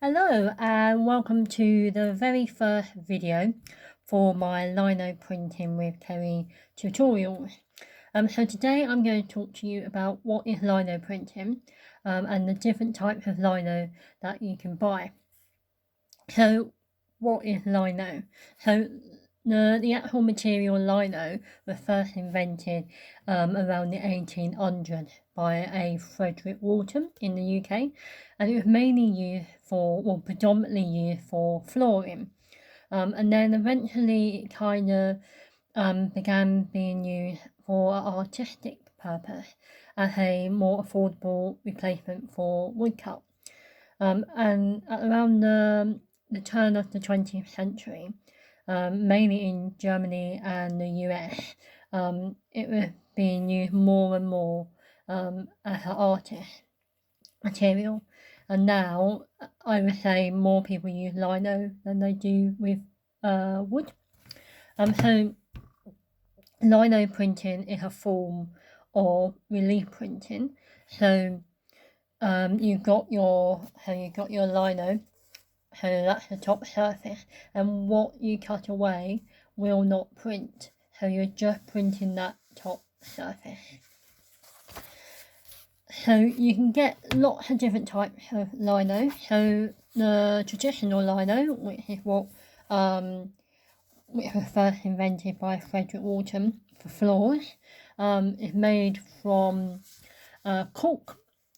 Hello and welcome to the very first video for my Lino Printing with Terry tutorials. So today I'm going to talk to you about what is Lino Printing and the different types of lino that you can buy. So what is lino? So the actual material lino was first invented around the 1800s by a Frederick Walton in the UK, and it was mainly used for, well, predominantly used for flooring. And then eventually it kind of began being used for an artistic purpose as a more affordable replacement for woodcut. And around the turn of the 20th century, mainly in Germany and the US, it was being used more and more as an artist material. And now I would say more people use lino than they do with wood. So lino printing is a form of relief printing. So you've got your lino, so that's the top surface, and what you cut away will not print, so you're just printing that top surface. So you can get lots of different types of lino. So the traditional lino, which is what which was first invented by Frederick Walton for floors, is made from cork,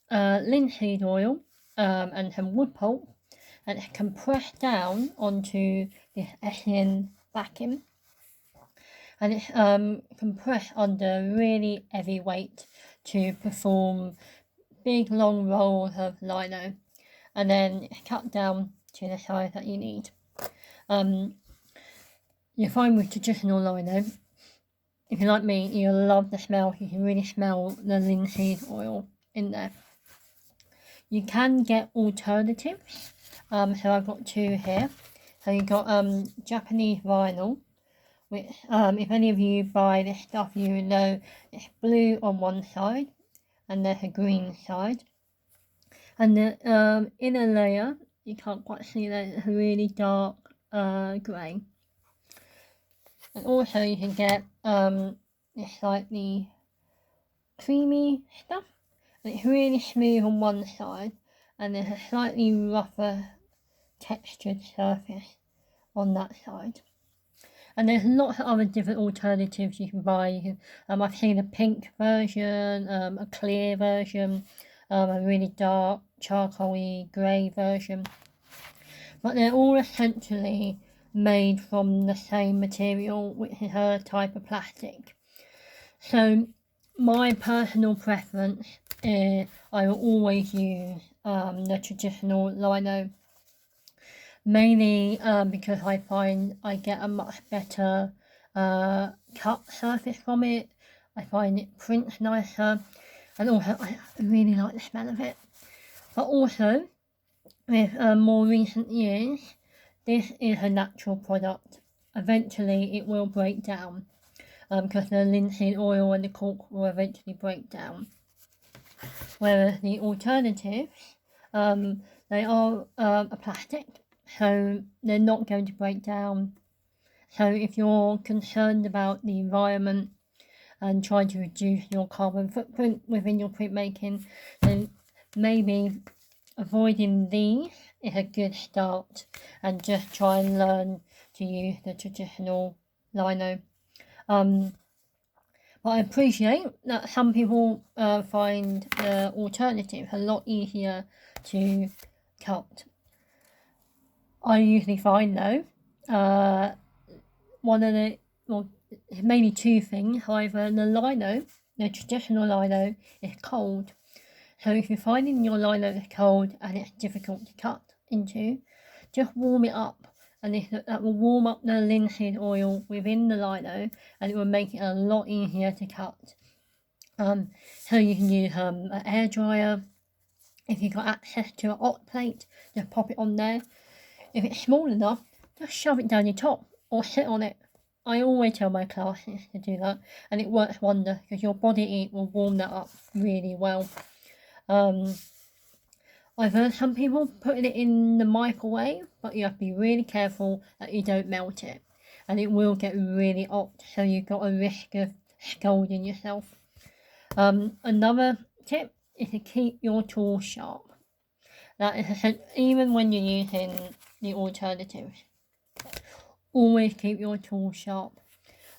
linseed oil, and some wood pulp, and it's compressed down onto this SN backing, and it's compressed under really heavy weight to perform big long rolls of lino, and then it's cut down to the size that you need. You find with traditional lino, if you're like me, you'll love the smell. You can really smell the linseed oil in there. You can get alternatives. So I've got two here. So you've got Japanese vinyl, which if any of you buy this stuff, you know it's blue on one side and there's a green side. And the inner layer, you can't quite see that, it's a really dark grey. And also you can get this slightly creamy stuff. And it's really smooth on one side, and there's a slightly rougher textured surface on that side. And there's lots of other different alternatives you can buy. You can, I've seen a pink version, a clear version, a really dark charcoaly grey version. But they're all essentially made from the same material, which is a type of plastic. So my personal preference is I will always use the traditional lino, mainly because I find I get a much better cut surface from it. I find it prints nicer, and also I really like the smell of it. But also, with more recent years, this is a natural product. Eventually it will break down, because the linseed oil and the cork will eventually break down. Whereas the alternatives, they are a plastic, so they're not going to break down. So if you're concerned about the environment and trying to reduce your carbon footprint within your printmaking, then maybe avoiding these is a good start, and just try and learn to use the traditional lino. But I appreciate that some people find the alternative a lot easier to cut. I usually find though, mainly two things. However, the traditional lino is cold. So if you're finding your lino is cold and it's difficult to cut into, just warm it up, and that will warm up the linseed oil within the lino, and it will make it a lot easier to cut. So you can use an air dryer. If you've got access to a hot plate, just pop it on there. If it's small enough, just shove it down your top or sit on it. I always tell my classes to do that, and it works wonders because your body heat will warm that up really well. I've heard some people putting it in the microwave, but you have to be really careful that you don't melt it, and it will get really hot, so you've got a risk of scalding yourself. Another tip is to keep your tool sharp. That is even when you're using the alternative. Always keep your tool sharp.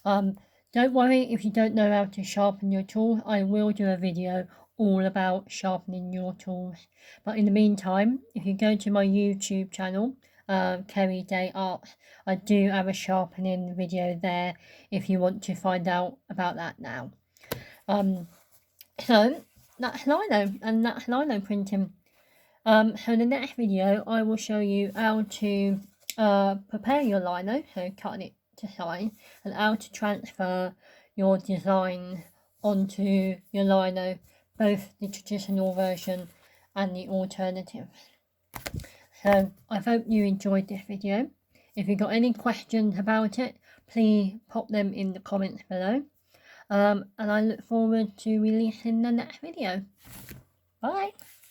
Don't worry if you don't know how to sharpen your tool. I will do a video all about sharpening your tools. But in the meantime, if you go to my YouTube channel, Kerry Day Art, I do have a sharpening video there if you want to find out about that now. So that's lino, and that's lino printing. So in the next video I will show you how to prepare your lino, so cutting it to size, and how to transfer your design onto your lino, both the traditional version and the alternative. So I hope you enjoyed this video. If you've got any questions about it, please pop them in the comments below. And I look forward to releasing the next video. Bye!